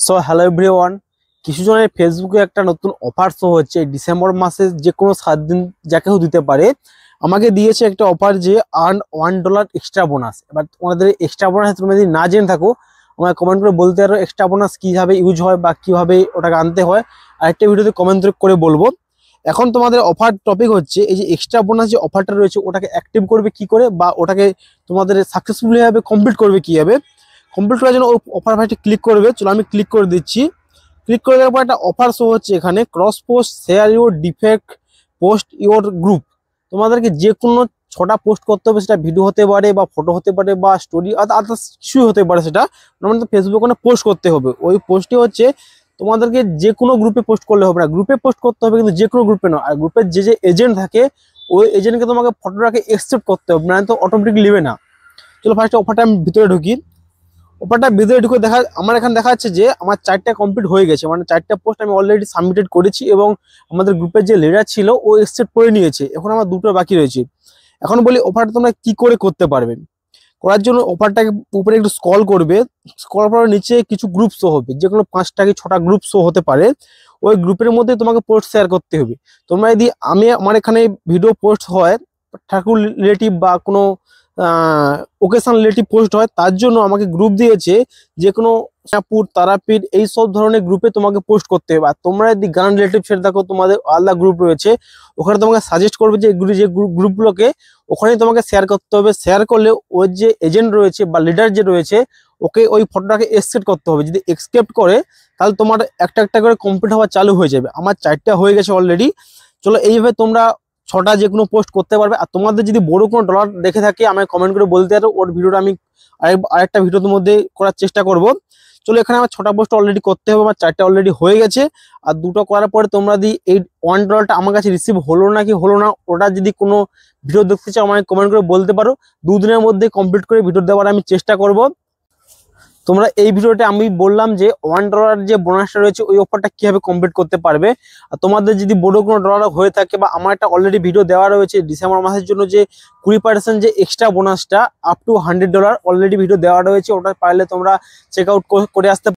So hello everyone, কিছু জনের ফেসবুকে একটা নতুন অফার শো হচ্ছে। ডিসেম্বর মাসে যে কোনো 7 দিন যাকেও দিতে পারে। আমাকে দিয়েছে একটা অফার যে আর্ন $1 এক্সট্রা বোনাস। এবার তোমাদের এক্সট্রা বোনাস তুমি যদি না জেনে থাকো, আমাকে কমেন্ট করে বলতে পারো এক্সট্রা বোনাস কীভাবে ইউজ হয় বা কীভাবে ওটাকে আনতে হয়। আরেকটা ভিডিওতে কমেন্ট করে বলবো। এখন তোমাদের অফার টপিক হচ্ছে এই যে এক্সট্রা বোনাস যে অফারটা রয়েছে ওটাকে অ্যাক্টিভ করবে কি করে, বা ওটাকে তোমাদের সাকসেসফুলি ভাবে কমপ্লিট করবে কীভাবে। কমপ্লিট করার জন্য অফার ভাইটি ক্লিক করবে। চলো আমি ক্লিক করে দিচ্ছি। ক্লিক করে দেওয়ার পর একটা অফার শো হচ্ছে এখানে, cross post share your defect post your group. তোমাদেরকে যে কোনো 6টা পোস্ট করতে হবে, সেটা ভিডিও হতে পারে বা ফটো হতে পারে বা স্টোরি আদার্স কিছুই হতে পারে। সেটা তোমাদের ফেসবুকে পোস্ট করতে হবে। ওই পোস্টটি হচ্ছে তোমাদেরকে যে কোনো গ্রুপে পোস্ট করলে হবে না, গ্রুপে পোস্ট করতে হবে, কিন্তু যে কোনো গ্রুপে নয়। আর গ্রুপের যে এজেন্ট থাকে ওই এজেন্টকে তোমাকে ফটোটাকে অ্যাকসেপ্ট করতে হবে, না তো অটোমেটিক নেবে না। চলো ফার্স্টে অফারটা আমি ভিতরে ঢুকি। অফারটা ভিতরে ঢুকে আমার এখানে দেখা যাচ্ছে যে আমার 4টা কমপ্লিট হয়ে গেছে, মানে 4টা পোস্ট আমি অলরেডি সাবমিটেড করেছি এবং আমাদের গ্রুপের যে লিডার ছিল ও অ্যাকসেপ্ট করে নিয়েছে। এখন আমার 2টো বাকি রয়েছে। এখন বলি অফারটা তোমরা কি করে করতে পারবেন। করার জন্য অফারটাকে উপরে একটু স্ক্রল করবে। স্ক্রল করার নিচে কিছু গ্রুপ শো হবে, যে কোনো 5টা কি 6টা গ্রুপ শো হতে পারে। ওই গ্রুপের মধ্যে তোমাকে পোস্ট শেয়ার করতে হবে। তোমরা যদি আমার এখানে ভিডিও পোস্ট হয়, ঠাকুর রিলেটিভ বা কোনো ওকেশন রিলেটিভ পোস্ট হয়, তার জন্য আমাকে গ্রুপ দিয়েছে যে কোনো শাহপুর, তারাপীঠ এই সব ধরনের গ্রুপে তোমাকে পোস্ট করতে হবে। আর তোমরা যদি গান রিলেটিভ ছেড়ে থাকো, তোমাদের আলাদা গ্রুপ রয়েছে, ওখানে তোমাকে সাজেস্ট করবে যে গ্রুপগুলোকে ওখানে তোমাকে শেয়ার করতে হবে। শেয়ার করলে ওর যে এজেন্ট রয়েছে বা লিডার যে রয়েছে ওকে ওই ফটোটাকে একসেপ্ট করতে হবে। যদি একসেপ্ট করে তাহলে তোমার একটা একটা করে কমপ্লিট হওয়া চালু হয়ে যাবে। আমার 4টা হয়ে গেছে অলরেডি। চলো এইভাবে তোমরা 6টা যে কোনো পোস্ট করতে পারবে। আর তোমাদের যদি বড় কোনো ডলার দেখে থাকে আমাকে কমেন্ট করে বলতে পারো, ওর ভিডিওটা আমি আরেকটা ভিডিওর মধ্যে করার চেষ্টা করব। চলো এখানে আমার 6টা পোস্ট অলরেডি করতে হবে, আমার 4টা অলরেডি হয়ে গেছে। আর 2টো করার পরে তোমরা যদি এই $1টা আমার কাছে রিসিভ হলো না কি হলো না, ওটা যদি কোনো ভিডিও দেখতে চাও আমাকে কমেন্ট করে বলতে পারো। 2 দিনের মধ্যে কমপ্লিট করে ভিডিও দেওয়ার আমি চেষ্টা করব। তোমরা এই ভিডিওতে আমি বললাম যে $1 যে বোনাসটা রয়েছে ওই অফারটা কিভাবে কমপ্লিট করতে পারবে। আর তোমাদের যদি বড় কোনো ডলার হয়ে থাকে বা আমার একটা অলরেডি ভিডিও দেওয়া রয়েছে ডিসেম্বর মাসের জন্য যে 20% যে এক্সট্রা বোনাসটা আপ টু $100 অলরেডি ভিডিও দেওয়া রয়েছে, ওটা পারলে তোমরা চেক আউট করে আসতে